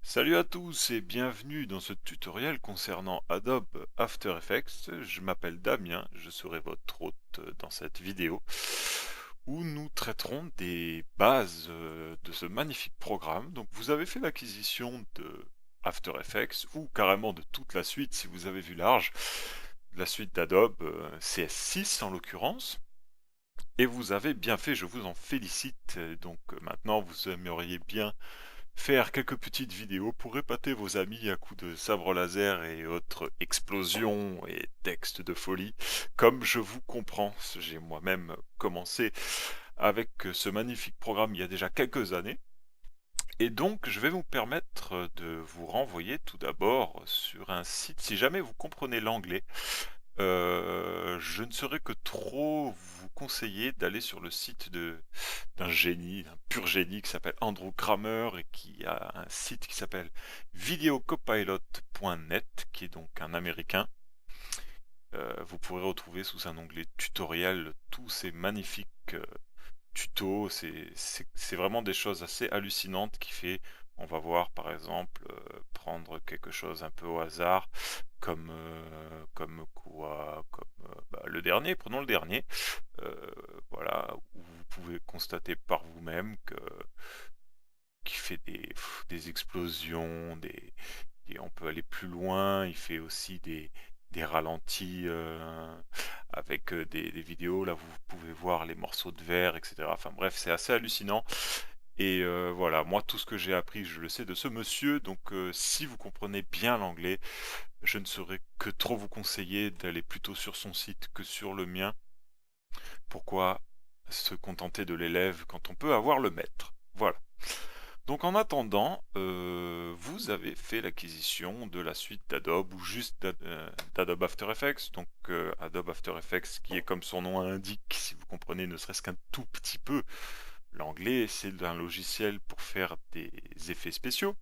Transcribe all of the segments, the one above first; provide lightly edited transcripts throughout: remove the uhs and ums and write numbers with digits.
Salut à tous et bienvenue dans ce tutoriel concernant Adobe After Effects. Je m'appelle Damien, je serai votre hôte dans cette vidéo où nous traiterons des bases de ce magnifique programme. Donc vous avez fait l'acquisition de After Effects ou carrément de toute la suite si vous avez vu large, la suite d'Adobe CS6 en l'occurrence. Et vous avez bien fait, je vous en félicite. Donc maintenant vous aimeriez bien faire quelques petites vidéos pour épater vos amis à coups de sabre laser et autres explosions et textes de folie. Comme je vous comprends, j'ai moi-même commencé avec ce magnifique programme il y a déjà quelques années. Et donc, je vais vous permettre de vous renvoyer tout d'abord sur un site, si jamais vous comprenez l'anglais, je ne saurais que trop vous conseiller d'aller sur le site d'un génie, d'un pur génie qui s'appelle Andrew Kramer et qui a un site qui s'appelle videocopilot.net, qui est donc un américain. Vous pourrez retrouver sous un onglet tutoriel tous ces magnifiques tutos. C'est vraiment des choses assez hallucinantes qui fait. On va voir par exemple prendre quelque chose un peu au hasard, comme quoi, le dernier. Prenons le dernier. Voilà, où vous pouvez constater par vous-même que qui fait des explosions, et on peut aller plus loin. Il fait aussi des ralentis avec des vidéos. Là, vous pouvez voir les morceaux de verre, etc. Enfin bref, c'est assez hallucinant. Et voilà, moi, tout ce que j'ai appris, je le sais de ce monsieur. Donc, si vous comprenez bien l'anglais, je ne saurais que trop vous conseiller d'aller plutôt sur son site que sur le mien. Pourquoi se contenter de l'élève quand on peut avoir le maître? Voilà. Donc en attendant, vous avez fait l'acquisition de la suite d'Adobe ou juste d'Adobe After Effects. Donc Adobe After Effects qui est comme son nom l'indique, si vous comprenez ne serait-ce qu'un tout petit peu l'anglais, c'est un logiciel pour faire des effets spéciaux.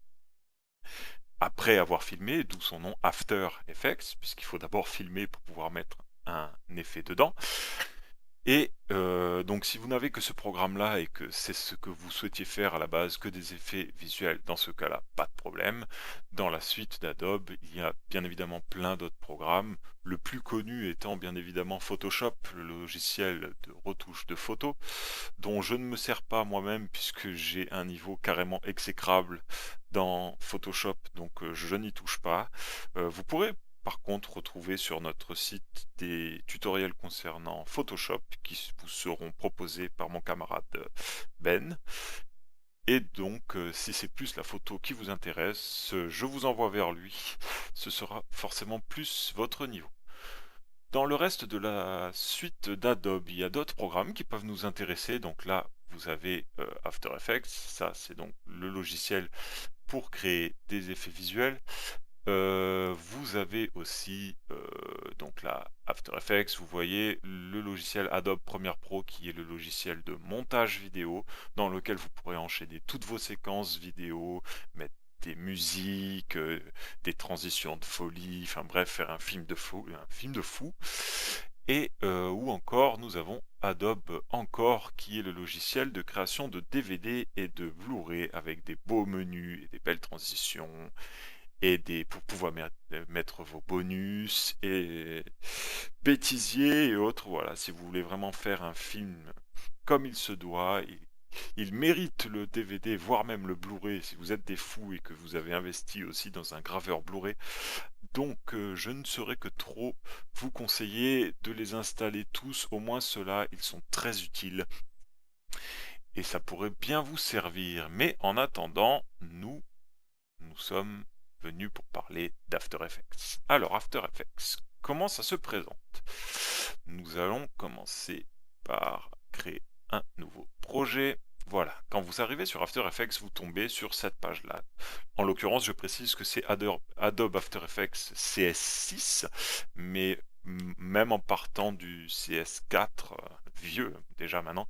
Après avoir filmé, d'où son nom After Effects, puisqu'il faut d'abord filmer pour pouvoir mettre un effet dedans. Et donc si vous n'avez que ce programme-là et que c'est ce que vous souhaitiez faire à la base, que des effets visuels, dans ce cas-là, pas de problème. Dans la suite d'Adobe, il y a bien évidemment plein d'autres programmes, le plus connu étant bien évidemment Photoshop, le logiciel de retouche de photos, dont je ne me sers pas moi-même puisque j'ai un niveau carrément exécrable dans Photoshop, donc je n'y touche pas. Vous pourrez par contre retrouver sur notre site des tutoriels concernant Photoshop qui vous seront proposés par mon camarade Ben. Et donc, si c'est plus la photo qui vous intéresse, je vous envoie vers lui. Ce sera forcément plus votre niveau. Dans le reste de la suite d'Adobe, il y a d'autres programmes qui peuvent nous intéresser. Donc là, vous avez After Effects. Ça, c'est donc le logiciel pour créer des effets visuels. Vous avez aussi donc là After Effects, vous voyez le logiciel Adobe Premiere Pro qui est le logiciel de montage vidéo dans lequel vous pourrez enchaîner toutes vos séquences vidéo, mettre des musiques, des transitions de folie, enfin bref, faire un film de fou, Et ou encore nous avons Adobe Encore qui est le logiciel de création de DVD et de Blu-ray avec des beaux menus et des belles transitions et pour pouvoir mettre vos bonus et bêtisiers et autres. Voilà, si vous voulez vraiment faire un film comme il se doit, il mérite le DVD, voire même le Blu-ray si vous êtes des fous et que vous avez investi aussi dans un graveur Blu-ray. Donc je ne saurais que trop vous conseiller de les installer tous, au moins ceux-là, ils sont très utiles et ça pourrait bien vous servir. Mais en attendant, nous sommes venus pour parler d'After Effects. Alors, After Effects, comment ça se présente? Nous allons commencer par créer un nouveau projet. Voilà, quand vous arrivez sur After Effects, vous tombez sur cette page-là. En l'occurrence, je précise que c'est Adobe After Effects CS6, mais même en partant du CS4, vieux déjà maintenant,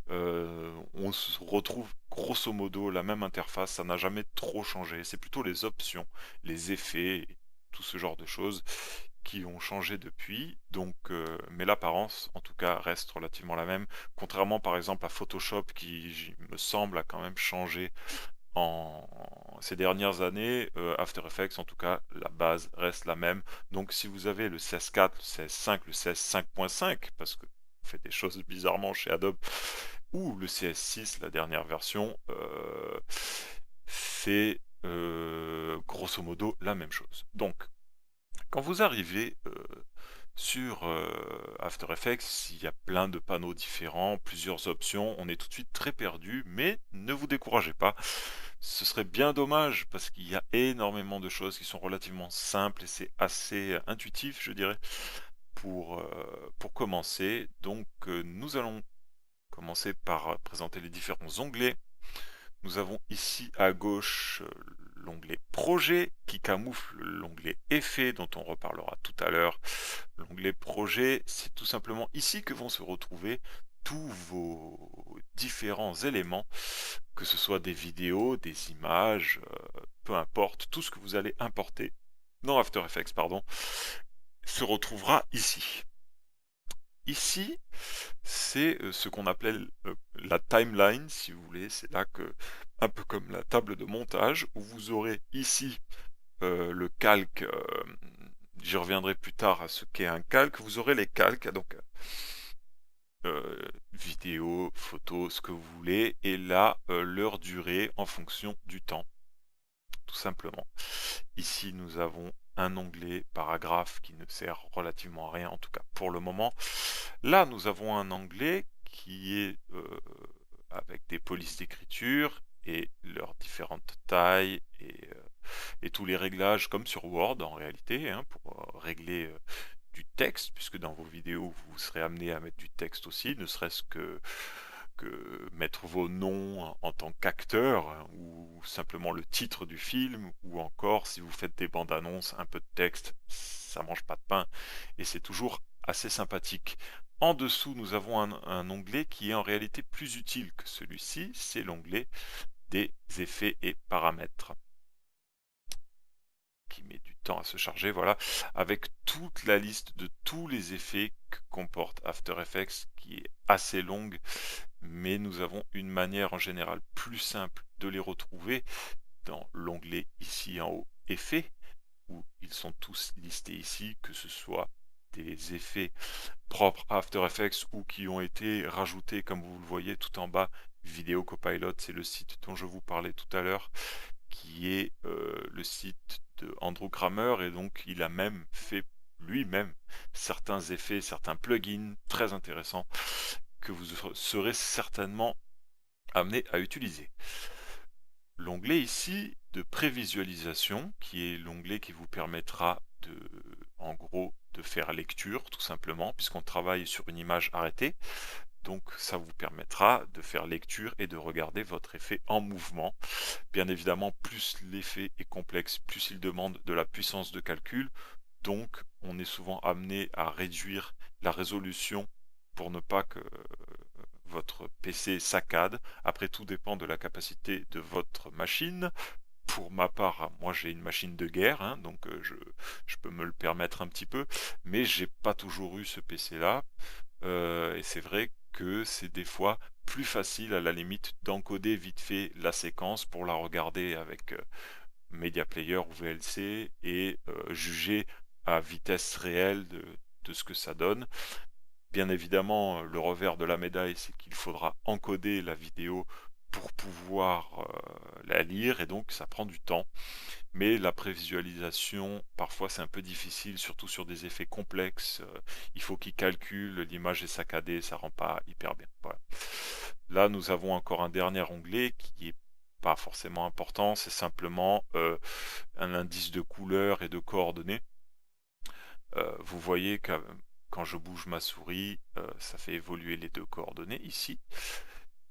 on se retrouve grosso modo la même interface, ça n'a jamais trop changé. C'est plutôt les options, les effets, et tout ce genre de choses qui ont changé depuis. Donc, mais l'apparence, en tout cas, reste relativement la même. Contrairement, par exemple, à Photoshop, qui me semble a quand même changé en ces dernières années, After Effects, en tout cas, la base reste la même. Donc si vous avez le 16.4, le 16.5, le 16.5.5, parce que vous faites des choses bizarrement chez Adobe, ou le CS6, la dernière version, c'est grosso modo la même chose. Donc, quand vous arrivez sur After Effects, il y a plein de panneaux différents, plusieurs options, on est tout de suite très perdu, mais ne vous découragez pas. Ce serait bien dommage parce qu'il y a énormément de choses qui sont relativement simples et c'est assez intuitif, je dirais, pour commencer. Donc, nous allons commencer par présenter les différents onglets. Nous avons ici à gauche l'onglet Projet qui camoufle l'onglet Effets dont on reparlera tout à l'heure. L'onglet Projet, c'est tout simplement ici que vont se retrouver tous vos différents éléments, que ce soit des vidéos, des images, peu importe, tout ce que vous allez importer dans After Effects, pardon, se retrouvera ici. Ici, c'est ce qu'on appelait la timeline, si vous voulez. C'est là que, un peu comme la table de montage, où vous aurez ici le calque. J'y reviendrai plus tard à ce qu'est un calque. Vous aurez les calques, donc vidéo, photo, ce que vous voulez, et là, leur durée en fonction du temps, tout simplement. Ici, nous avons un onglet paragraphe qui ne sert relativement à rien, en tout cas pour le moment. Là, nous avons un onglet qui est avec des polices d'écriture et leurs différentes tailles et tous les réglages comme sur Word en réalité, hein, pour régler du texte, puisque dans vos vidéos, vous serez amené à mettre du texte aussi, ne serait-ce que mettre vos noms en tant qu'acteur, hein, ou simplement le titre du film, ou encore, si vous faites des bandes annonces, un peu de texte, ça mange pas de pain, et c'est toujours assez sympathique. En dessous, nous avons un onglet qui est en réalité plus utile que celui-ci, c'est l'onglet des effets et paramètres, qui met du temps à se charger, voilà, avec toute la liste de tous les effets que comporte After Effects, qui est assez longue, mais nous avons une manière en général plus simple de les retrouver dans l'onglet ici en haut, Effets, où ils sont tous listés ici, que ce soit des effets propres à After Effects ou qui ont été rajoutés, comme vous le voyez tout en bas. Vidéo Copilot, c'est le site dont je vous parlais tout à l'heure, qui est le site de Andrew Kramer, et donc il a même fait lui-même certains effets, certains plugins très intéressants que vous serez certainement amené à utiliser. L'onglet ici de prévisualisation, qui est l'onglet qui vous permettra de, en gros, de faire lecture tout simplement, puisqu'on travaille sur une image arrêtée. Donc ça vous permettra de faire lecture et de regarder votre effet en mouvement. Bien évidemment, plus l'effet est complexe, plus il demande de la puissance de calcul. Donc on est souvent amené à réduire la résolution pour ne pas que votre PC saccade. Après, tout dépend de la capacité de votre machine. Pour ma part, moi j'ai une machine de guerre, hein, donc je peux me le permettre un petit peu, mais j'ai pas toujours eu ce PC là, et c'est vrai que c'est des fois plus facile à la limite d'encoder vite fait la séquence pour la regarder avec Media Player ou VLC et juger à vitesse réelle de ce que ça donne. Bien évidemment, le revers de la médaille, c'est qu'il faudra encoder la vidéo pour pouvoir la lire, et donc ça prend du temps. Mais la prévisualisation, parfois c'est un peu difficile, surtout sur des effets complexes. Il faut qu'il calcule, l'image est saccadée, ça rend pas hyper bien. Voilà. Là, nous avons encore un dernier onglet qui est pas forcément important, c'est simplement un indice de couleur et de coordonnées. Vous voyez que quand je bouge ma souris, ça fait évoluer les deux coordonnées ici.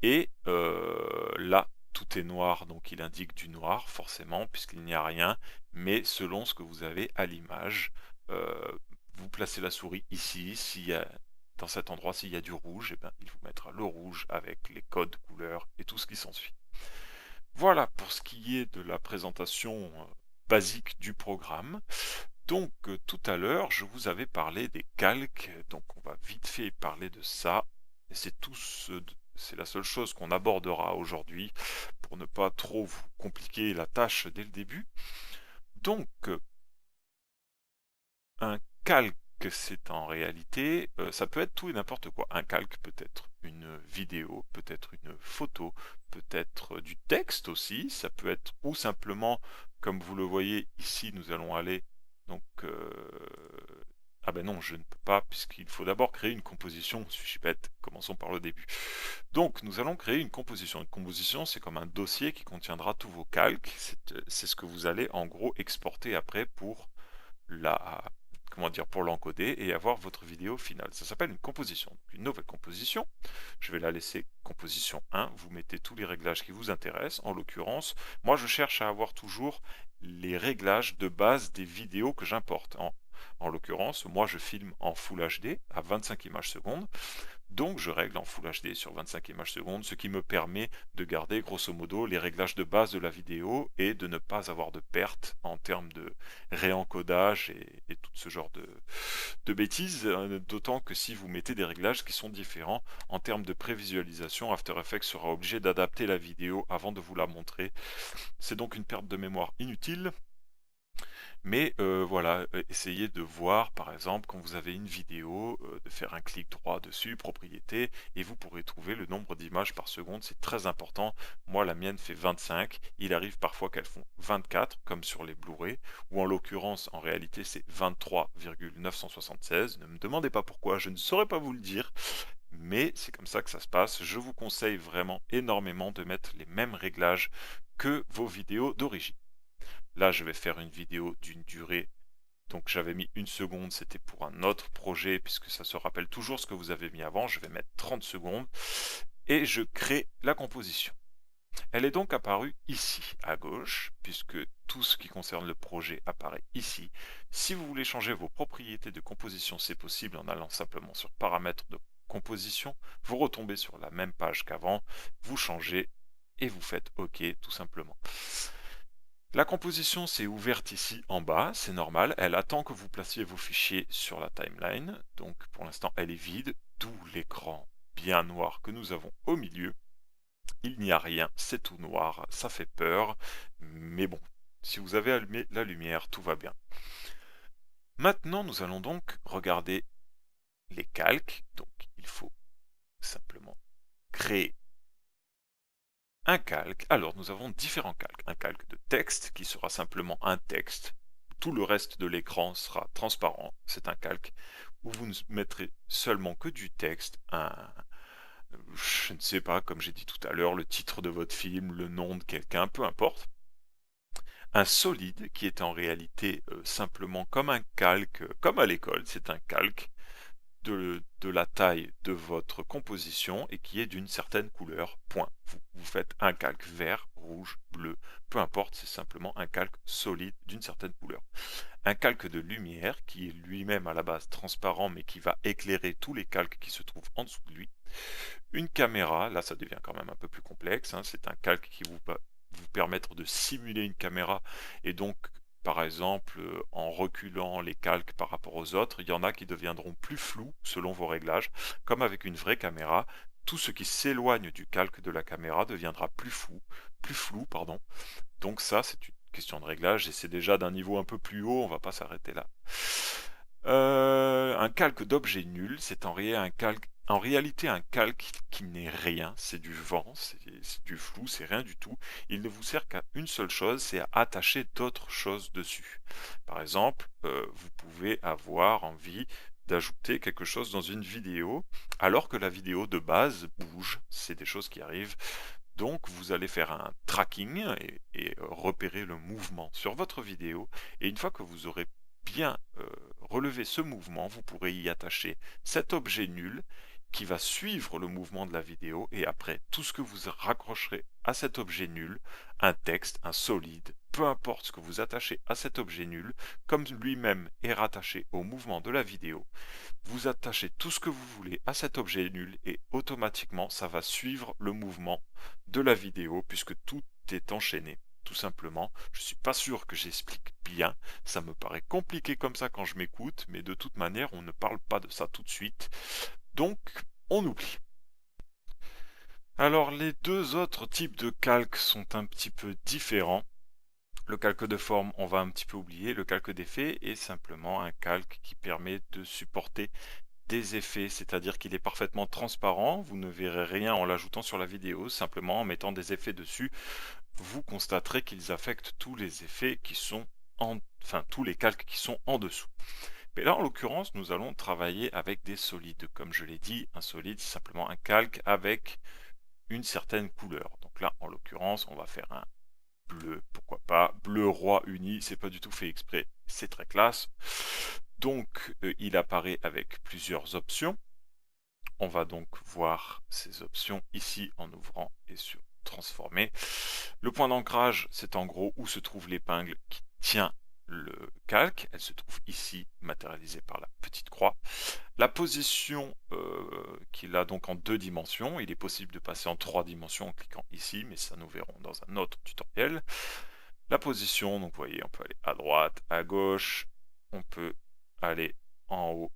Et là, tout est noir, donc il indique du noir, forcément, puisqu'il n'y a rien. Mais selon ce que vous avez à l'image, vous placez la souris ici. S'il y a, dans cet endroit, s'il y a du rouge, eh ben, il vous mettra le rouge avec les codes couleurs et tout ce qui s'ensuit. Voilà pour ce qui est de la présentation basique du programme. Donc tout à l'heure, je vous avais parlé des calques, donc on va vite fait parler de ça. C'est tout c'est la seule chose qu'on abordera aujourd'hui pour ne pas trop vous compliquer la tâche dès le début. Donc, un calque, c'est en réalité, ça peut être tout et n'importe quoi. Un calque peut être une vidéo, peut être une photo, peut être du texte aussi, ça peut être ou simplement, comme vous le voyez ici, nous allons aller donc, ah ben non, je ne peux pas puisqu'il faut d'abord créer une composition, suis-je bête? Commençons par le début. Donc nous allons créer une composition. Une composition, c'est comme un dossier qui contiendra tous vos calques, c'est ce que vous allez en gros exporter après pour la, comment dire, pour l'encoder et avoir votre vidéo finale. Ça s'appelle une composition. Donc, une nouvelle composition, je vais la laisser composition 1. Vous mettez tous les réglages qui vous intéressent. En l'occurrence, moi je cherche à avoir toujours les réglages de base des vidéos que j'importe. En l'occurrence, moi je filme en Full HD à 25 images secondes. Donc je règle en Full HD sur 25 images secondes, ce qui me permet de garder grosso modo les réglages de base de la vidéo et de ne pas avoir de pertes en termes de réencodage et tout ce genre de bêtises, d'autant que si vous mettez des réglages qui sont différents en termes de prévisualisation, After Effects sera obligé d'adapter la vidéo avant de vous la montrer. C'est donc une perte de mémoire inutile. Mais voilà, essayez de voir, par exemple, quand vous avez une vidéo, de faire un clic droit dessus, propriétés, et vous pourrez trouver le nombre d'images par seconde, c'est très important. Moi, la mienne fait 25, il arrive parfois qu'elles font 24, comme sur les Blu-ray, ou en l'occurrence, en réalité, c'est 23,976. Ne me demandez pas pourquoi, je ne saurais pas vous le dire, mais c'est comme ça que ça se passe. Je vous conseille vraiment énormément de mettre les mêmes réglages que vos vidéos d'origine. Là, je vais faire une vidéo d'une durée, donc j'avais mis 1 seconde, c'était pour un autre projet, puisque ça se rappelle toujours ce que vous avez mis avant, je vais mettre 30 secondes, et je crée la composition. Elle est donc apparue ici, à gauche, puisque tout ce qui concerne le projet apparaît ici. Si vous voulez changer vos propriétés de composition, c'est possible en allant simplement sur Paramètres de composition, vous retombez sur la même page qu'avant, vous changez, et vous faites OK, tout simplement. La composition s'est ouverte ici en bas, c'est normal, elle attend que vous placiez vos fichiers sur la timeline, donc pour l'instant elle est vide, d'où l'écran bien noir que nous avons au milieu. Il n'y a rien, c'est tout noir, ça fait peur, mais bon, si vous avez allumé la lumière, tout va bien. Maintenant, nous allons donc regarder les calques, donc il faut simplement créer un calque. Alors, nous avons différents calques. Un calque de texte qui sera simplement un texte. Tout le reste de l'écran sera transparent. C'est un calque où vous ne mettrez seulement que du texte, je ne sais pas, comme j'ai dit tout à l'heure, le titre de votre film, le nom de quelqu'un, peu importe. Un solide qui est en réalité simplement comme un calque, comme à l'école, c'est un calque de la taille de votre composition et qui est d'une certaine couleur, point. Vous faites un calque vert, rouge, bleu, peu importe, c'est simplement un calque solide d'une certaine couleur. Un calque de lumière qui est lui-même à la base transparent mais qui va éclairer tous les calques qui se trouvent en dessous de lui. Une caméra, là ça devient quand même un peu plus complexe, hein, c'est un calque qui va vous permettre de simuler une caméra et donc par exemple, en reculant les calques par rapport aux autres, il y en a qui deviendront plus flous selon vos réglages. Comme avec une vraie caméra, tout ce qui s'éloigne du calque de la caméra deviendra plus flou, pardon. Donc ça, c'est une question de réglage et c'est déjà d'un niveau un peu plus haut, on va pas s'arrêter là. Un calque d'objet nul, c'est en réalité un calque qui n'est rien, c'est du vent, c'est du flou, c'est rien du tout. Il ne vous sert qu'à une seule chose, c'est à attacher d'autres choses dessus. Par exemple, vous pouvez avoir envie d'ajouter quelque chose dans une vidéo, alors que la vidéo de base bouge, c'est des choses qui arrivent. Donc vous allez faire un tracking et repérer le mouvement sur votre vidéo, et une fois que vous aurez bien relevé ce mouvement, vous pourrez y attacher cet objet nul qui va suivre le mouvement de la vidéo et après tout ce que vous raccrocherez à cet objet nul, un texte, un solide, peu importe ce que vous attachez à cet objet nul, comme lui-même est rattaché au mouvement de la vidéo, vous attachez tout ce que vous voulez à cet objet nul et automatiquement ça va suivre le mouvement de la vidéo puisque tout est enchaîné. Tout simplement, je suis pas sûr que j'explique bien, ça me paraît compliqué comme ça quand je m'écoute, mais de toute manière on ne parle pas de ça tout de suite, donc on oublie. Alors les deux autres types de calques sont un petit peu différents. Le calque de forme, on va un petit peu oublier. Le calque d'effet est simplement un calque qui permet de supporter des effets, c'est-à-dire qu'il est parfaitement transparent. Vous ne verrez rien en l'ajoutant sur la vidéo, simplement en mettant des effets dessus, vous constaterez qu'ils affectent tous les effets qui sont enfin tous les calques qui sont en dessous. Mais là, en l'occurrence, nous allons travailler avec des solides. Comme je l'ai dit, un solide, c'est simplement un calque avec une certaine couleur. Donc là, en l'occurrence, on va faire un bleu, pourquoi pas. Bleu roi uni, c'est pas du tout fait exprès, c'est très classe. Donc, il apparaît avec plusieurs options. On va donc voir ces options ici en ouvrant et sur transformer. Le point d'ancrage, c'est en gros où se trouve l'épingle qui tient le calque. Elle se trouve ici, matérialisée par la petite croix. La position qu'il a donc en 2 dimensions, il est possible de passer en 3 dimensions en cliquant ici, mais ça nous verrons dans un autre tutoriel. La position, donc vous voyez, on peut aller à droite, à gauche, on peut aller en haut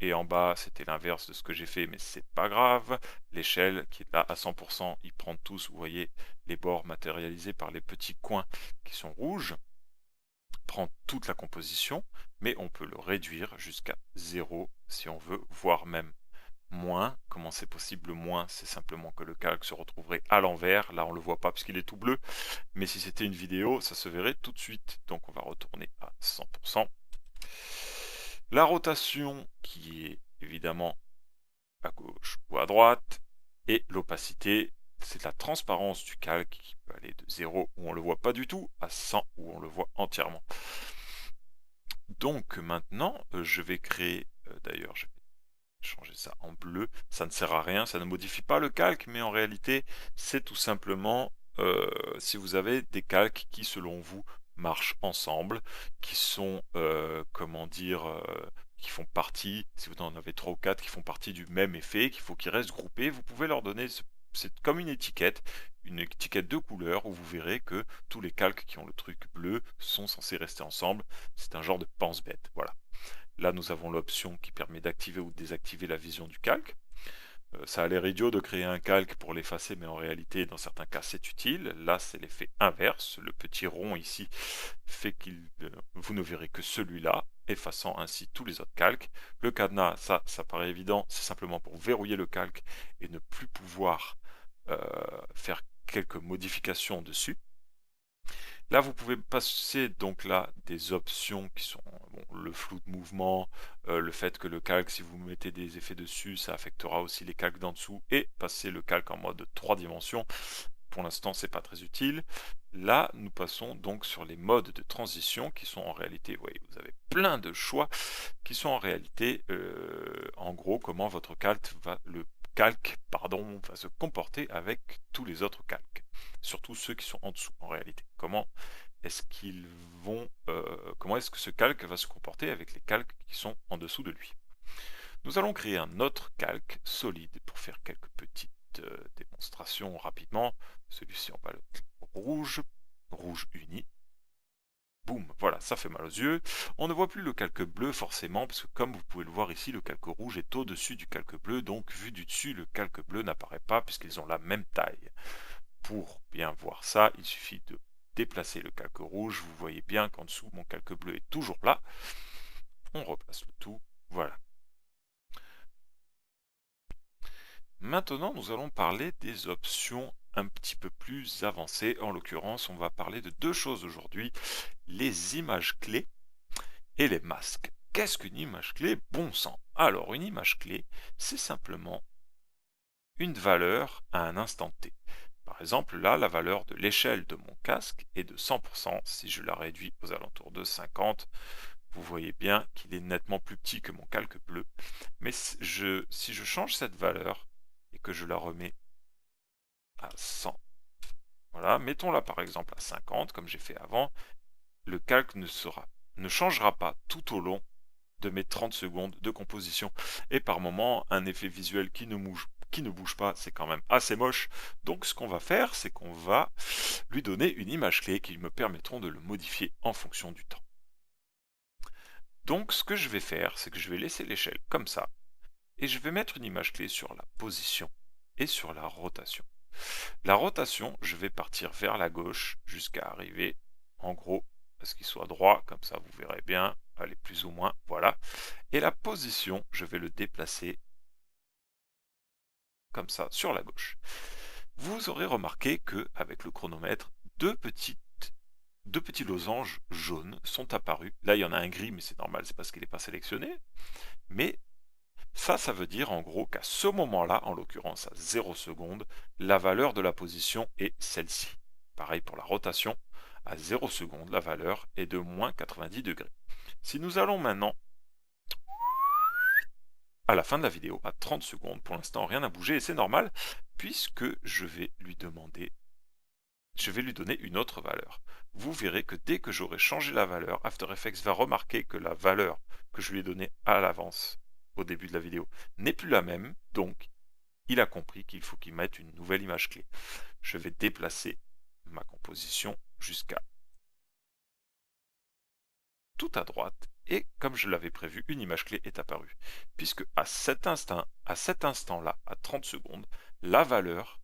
et en bas, c'était l'inverse de ce que j'ai fait, mais c'est pas grave. L'échelle qui est là à 100%, il prend tous, vous voyez, les bords matérialisés par les petits coins qui sont rouges, prend toute la composition, mais on peut le réduire jusqu'à 0 si on veut, voire même moins. Comment c'est possible le moins? C'est simplement que le calque se retrouverait à l'envers. Là, on le voit pas puisqu'il est tout bleu, mais si c'était une vidéo, ça se verrait tout de suite. Donc on va retourner à 100%. La rotation qui est évidemment à gauche ou à droite, et l'opacité, c'est la transparence du calque qui peut aller de 0 où on le voit pas du tout à 100 où on le voit entièrement. Donc maintenant, je vais créer, d'ailleurs je vais changer ça en bleu, ça ne sert à rien, ça ne modifie pas le calque, mais en réalité c'est tout simplement si vous avez des calques qui selon vous marchent ensemble, qui sont comment dire, qui font partie, si vous en avez 3 ou 4 qui font partie du même effet, qu'il faut qu'ils restent groupés, vous pouvez leur donner, c'est comme une étiquette de couleur où vous verrez que tous les calques qui ont le truc bleu sont censés rester ensemble. C'est un genre de pense-bête, voilà. Là, nous avons l'option qui permet d'activer ou de désactiver la vision du calque. Ça a l'air idiot de créer un calque pour l'effacer, mais en réalité, dans certains cas, c'est utile. Là, c'est l'effet inverse. Le petit rond ici fait que vous ne verrez que celui-là, effaçant ainsi tous les autres calques. Le cadenas, ça paraît évident, c'est simplement pour verrouiller le calque et ne plus pouvoir faire quelques modifications dessus. Là, vous pouvez passer donc là des options qui sont bon, le flou de mouvement, le fait que le calque, si vous mettez des effets dessus, ça affectera aussi les calques d'en dessous, et passer le calque en mode 3 dimensions. Pour l'instant, c'est pas très utile. Là, nous passons donc sur les modes de transition qui sont en réalité, vous voyez, vous avez plein de choix qui sont en réalité, en gros, comment votre calque va se comporter avec tous les autres calques, surtout ceux qui sont en dessous en réalité. Comment est-ce comment est-ce que ce calque va se comporter avec les calques qui sont en dessous de lui? Nous allons créer un autre calque solide pour faire quelques petites démonstrations rapidement. Celui-ci, on va le rouge, rouge uni. Boum, voilà, ça fait mal aux yeux. On ne voit plus le calque bleu forcément, parce que comme vous pouvez le voir ici, le calque rouge est au-dessus du calque bleu, donc vu du dessus, le calque bleu n'apparaît pas puisqu'ils ont la même taille. Pour bien voir ça, il suffit de déplacer le calque rouge. Vous voyez bien qu'en dessous, mon calque bleu est toujours là. On replace le tout, voilà. Maintenant, nous allons parler des options un petit peu plus avancées. En l'occurrence, on va parler de deux choses aujourd'hui, les images clés et les masques. Qu'est-ce qu'une image clé? Bon sang. Alors, une image clé, c'est simplement une valeur à un instant T. Par exemple, là, la valeur de l'échelle de mon casque est de 100%. Si je la réduis aux alentours de 50, vous voyez bien qu'il est nettement plus petit que mon calque bleu. Mais si je change cette valeur et que je la remets à 100, voilà, mettons-la par exemple à 50, comme j'ai fait avant, le calque ne changera pas tout au long de mes 30 secondes de composition. Et par moment, un effet visuel qui ne bouge pas, c'est quand même assez moche. Donc ce qu'on va faire, c'est qu'on va lui donner une image clé qui me permettront de le modifier en fonction du temps. Donc ce que je vais faire, c'est que je vais laisser l'échelle comme ça, et je vais mettre une image clé sur la position et sur la rotation. La rotation, je vais partir vers la gauche jusqu'à arriver en gros à ce qu'il soit droit, comme ça vous verrez bien, allez plus ou moins, voilà. Et la position, je vais le déplacer comme ça sur la gauche. Vous aurez remarqué que avec le chronomètre, deux petits losanges jaunes sont apparus. Là, il y en a un gris, mais c'est normal, c'est parce qu'il n'est pas sélectionné. Mais ça veut dire en gros qu'à ce moment-là, en l'occurrence à 0 secondes, la valeur de la position est celle-ci. Pareil pour la rotation, à 0 secondes, la valeur est de moins 90 degrés. Si nous allons maintenant à la fin de la vidéo, à 30 secondes, pour l'instant rien n'a bougé et c'est normal, puisque je vais lui donner une autre valeur. Vous verrez que dès que j'aurai changé la valeur, After Effects va remarquer que la valeur que je lui ai donnée à l'avance, au début de la vidéo, n'est plus la même, donc il a compris qu'il faut qu'il mette une nouvelle image clé. Je vais déplacer ma composition jusqu'à tout à droite, et comme je l'avais prévu, une image clé est apparue, puisque à cet instant-là, à 30 secondes, la valeur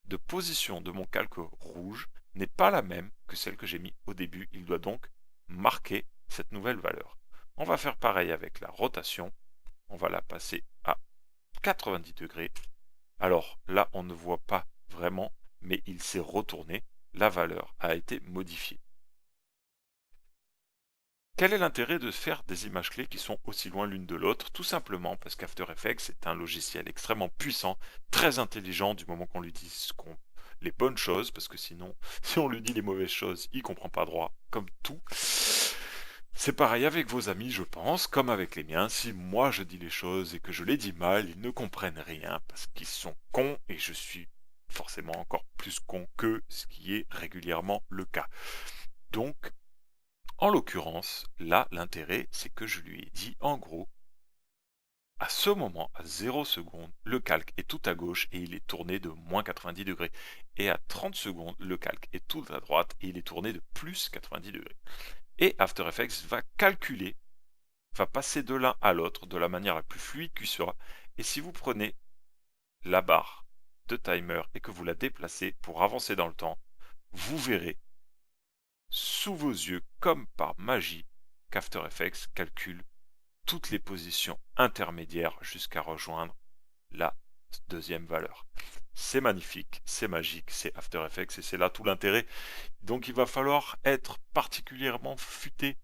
de position de mon calque rouge n'est pas la même que celle que j'ai mis au début. Il doit donc marquer cette nouvelle valeur. On va faire pareil avec la rotation. On va la passer à 90 degrés. Alors là, on ne voit pas vraiment, mais il s'est retourné. La valeur a été modifiée. Quel est l'intérêt de faire des images clés qui sont aussi loin l'une de l'autre? Tout simplement parce qu'After Effects est un logiciel extrêmement puissant, très intelligent du moment qu'on lui dit les bonnes choses, parce que sinon, si on lui dit les mauvaises choses, il comprend pas droit, comme tout. C'est pareil avec vos amis, je pense, comme avec les miens. Si moi je dis les choses et que je les dis mal, ils ne comprennent rien, parce qu'ils sont cons, et je suis forcément encore plus con qu'eux, ce qui est régulièrement le cas. Donc, en l'occurrence, là, l'intérêt, c'est que je lui ai dit, en gros, à ce moment, à 0 secondes, le calque est tout à gauche et il est tourné de moins 90 degrés. Et à 30 secondes, le calque est tout à droite et il est tourné de plus 90 degrés. Et After Effects va calculer, va passer de l'un à l'autre de la manière la plus fluide qui soit. Et si vous prenez la barre de timer et que vous la déplacez pour avancer dans le temps, vous verrez sous vos yeux, comme par magie, qu'After Effects calcule toutes les positions intermédiaires jusqu'à rejoindre la deuxième valeur. C'est magnifique, c'est magique, c'est After Effects et c'est là tout l'intérêt. Donc il va falloir être particulièrement futé,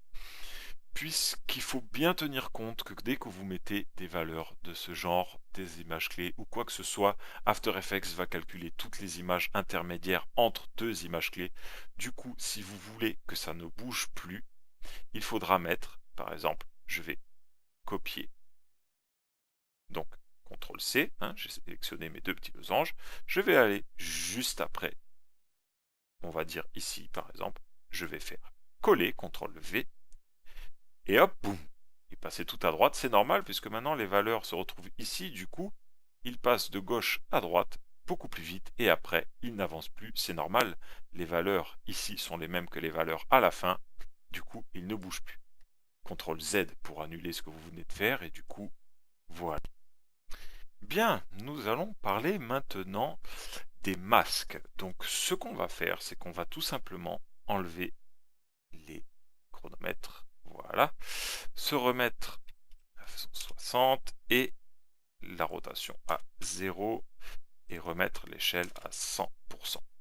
puisqu'il faut bien tenir compte que dès que vous mettez des valeurs de ce genre, des images clés ou quoi que ce soit, After Effects va calculer toutes les images intermédiaires entre deux images clés. Du coup, si vous voulez que ça ne bouge plus, il faudra mettre, par exemple, je vais copier. Donc, CTRL-C, j'ai sélectionné mes deux petits losanges. Je vais aller juste après, on va dire ici, par exemple, je vais faire coller, CTRL-V, et hop, boum, il passait tout à droite, c'est normal puisque maintenant les valeurs se retrouvent ici, du coup, il passe de gauche à droite beaucoup plus vite et après, il n'avance plus, c'est normal, les valeurs ici sont les mêmes que les valeurs à la fin, du coup, il ne bouge plus. CTRL-Z pour annuler ce que vous venez de faire et du coup, voilà. Bien, nous allons parler maintenant des masques. Donc ce qu'on va faire, c'est qu'on va tout simplement enlever les chronomètres, voilà, se remettre à 160 et la rotation à 0 et remettre l'échelle à 100%.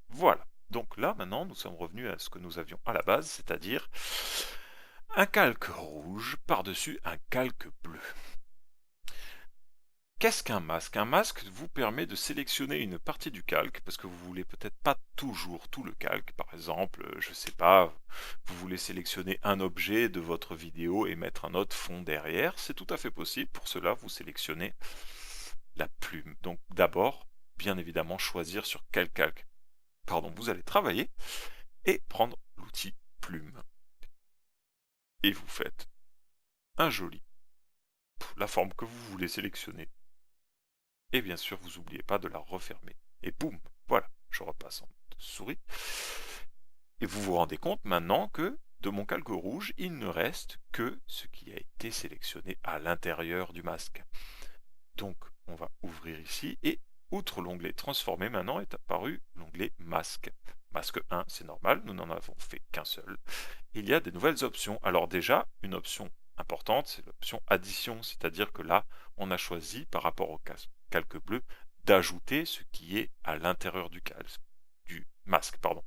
Voilà, donc là maintenant nous sommes revenus à ce que nous avions à la base, c'est-à-dire un calque rouge par-dessus un calque bleu. Qu'est-ce qu'un masque? Un masque vous permet de sélectionner une partie du calque, parce que vous voulez peut-être pas toujours tout le calque. Par exemple, je sais pas, vous voulez sélectionner un objet de votre vidéo et mettre un autre fond derrière, c'est tout à fait possible. Pour cela, vous sélectionnez la plume. Donc d'abord, bien évidemment, choisir sur quel calque, vous allez travailler et prendre l'outil plume. Et vous faites un joli, la forme que vous voulez sélectionner. Et bien sûr, vous n'oubliez pas de la refermer. Et boum, voilà, je repasse en souris. Et vous vous rendez compte maintenant que de mon calque rouge, il ne reste que ce qui a été sélectionné à l'intérieur du masque. Donc, on va ouvrir ici et outre l'onglet transformer, maintenant est apparu l'onglet masque. Masque 1, c'est normal, nous n'en avons fait qu'un seul. Il y a des nouvelles options. Alors déjà, une option importante, c'est l'option addition, c'est-à-dire que là, on a choisi par rapport au calque bleu d'ajouter ce qui est à l'intérieur du masque, pardon.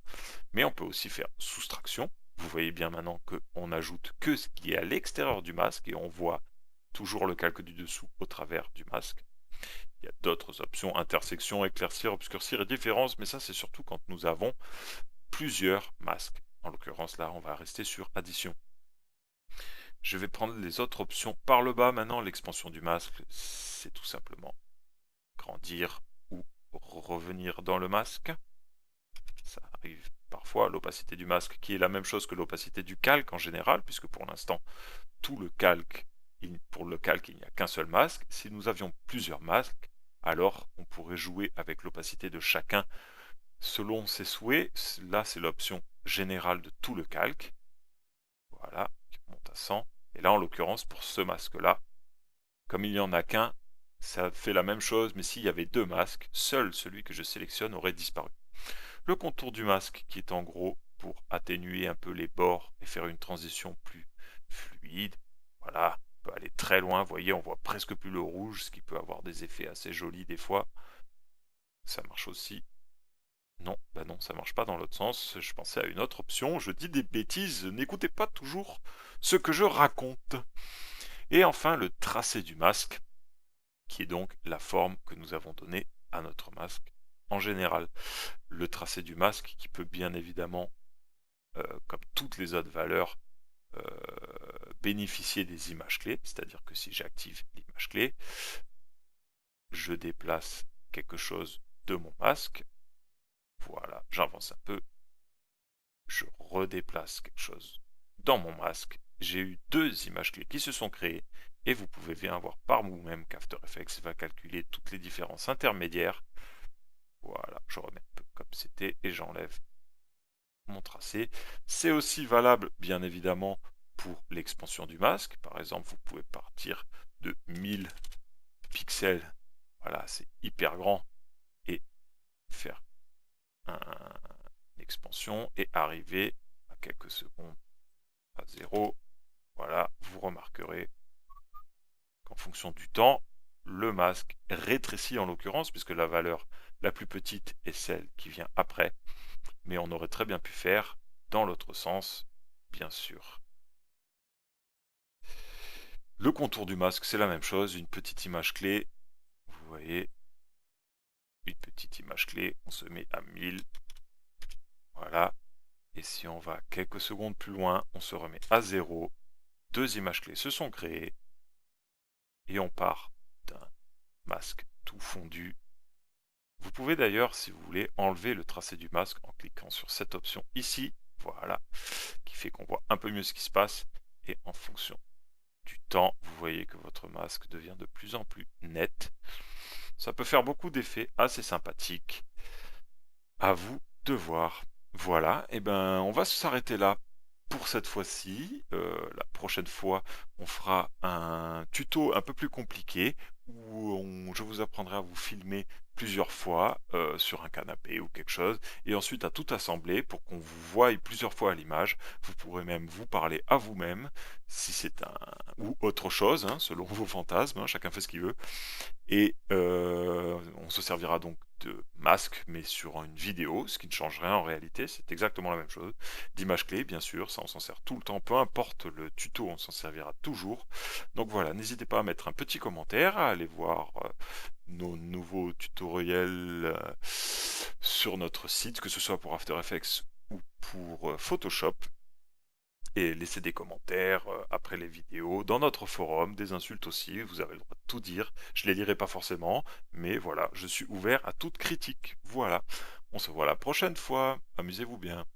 Mais on peut aussi faire soustraction. Vous voyez bien maintenant qu'on ajoute que ce qui est à l'extérieur du masque et on voit toujours le calque du dessous au travers du masque. Il y a d'autres options, intersection, éclaircir, obscurcir et différence, mais ça c'est surtout quand nous avons plusieurs masques. En l'occurrence là, on va rester sur addition. Je vais prendre les autres options par le bas maintenant. L'expansion du masque, c'est tout simplement grandir ou revenir dans le masque. Ça arrive parfois. L'opacité du masque qui est la même chose que l'opacité du calque en général, puisque pour l'instant, pour le calque, il n'y a qu'un seul masque. Si nous avions plusieurs masques, alors on pourrait jouer avec l'opacité de chacun selon ses souhaits. Là, c'est l'option générale de tout le calque. Voilà, qui monte à 100. Et là, en l'occurrence, pour ce masque-là, comme il n'y en a qu'un, ça fait la même chose, mais s'il y avait deux masques, seul celui que je sélectionne aurait disparu. Le contour du masque, qui est en gros pour atténuer un peu les bords et faire une transition plus fluide. Voilà, on peut aller très loin, vous voyez, on voit presque plus le rouge, ce qui peut avoir des effets assez jolis des fois. Ça marche aussi. Non, bah non, ça marche pas dans l'autre sens. Je pensais à une autre option. Je dis des bêtises. N'écoutez pas toujours ce que je raconte. Et enfin, le tracé du masque, qui est donc la forme que nous avons donnée à notre masque en général. Le tracé du masque qui peut bien évidemment, comme toutes les autres valeurs, bénéficier des images clés. C'est-à-dire que si j'active l'image clé, je déplace quelque chose de mon masque. Voilà, j'avance un peu. Je redéplace quelque chose dans mon masque. J'ai eu deux images clés qui se sont créées et vous pouvez bien voir par vous-même qu'After Effects va calculer toutes les différences intermédiaires. Voilà, je remets un peu comme c'était et j'enlève mon tracé. C'est aussi valable, bien évidemment, pour l'expansion du masque. Par exemple, vous pouvez partir de 1000 pixels. Voilà, c'est hyper grand. Et faire une expansion et arriver à quelques secondes à 0. Voilà, vous remarquerez qu'en fonction du temps, le masque rétrécit en l'occurrence, puisque la valeur la plus petite est celle qui vient après. Mais on aurait très bien pu faire dans l'autre sens, bien sûr. Le contour du masque, c'est la même chose, une petite image clé. Vous voyez, une petite image clé, on se met à 1000. Voilà. Et si on va quelques secondes plus loin, on se remet à 0. Deux images clés se sont créées. Et on part d'un masque tout fondu. Vous pouvez d'ailleurs, si vous voulez, enlever le tracé du masque en cliquant sur cette option ici. Voilà. Qui fait qu'on voit un peu mieux ce qui se passe. Et en fonction du temps, vous voyez que votre masque devient de plus en plus net. Ça peut faire beaucoup d'effets assez sympathiques. À vous de voir. Voilà, et ben on va s'arrêter là pour cette fois-ci. La prochaine fois, on fera un tuto un peu plus compliqué où je vous apprendrai à vous filmer plusieurs fois sur un canapé ou quelque chose, et ensuite à tout assembler pour qu'on vous voie plusieurs fois à l'image. Vous pourrez même vous parler à vous-même si c'est un ou autre chose, hein, selon vos fantasmes, hein, chacun fait ce qu'il veut. Et on se servira donc de masque, mais sur une vidéo, ce qui ne change rien en réalité, c'est exactement la même chose. D'image clé, bien sûr, ça on s'en sert tout le temps, peu importe le tuto, on s'en servira toujours. Donc voilà, n'hésitez pas à mettre un petit commentaire, à aller voir nos nouveaux tutoriels sur notre site, que ce soit pour After Effects ou pour Photoshop. Et laissez des commentaires après les vidéos, dans notre forum, des insultes aussi, vous avez le droit de tout dire, je les lirai pas forcément, mais voilà, je suis ouvert à toute critique. Voilà, on se voit la prochaine fois, amusez-vous bien.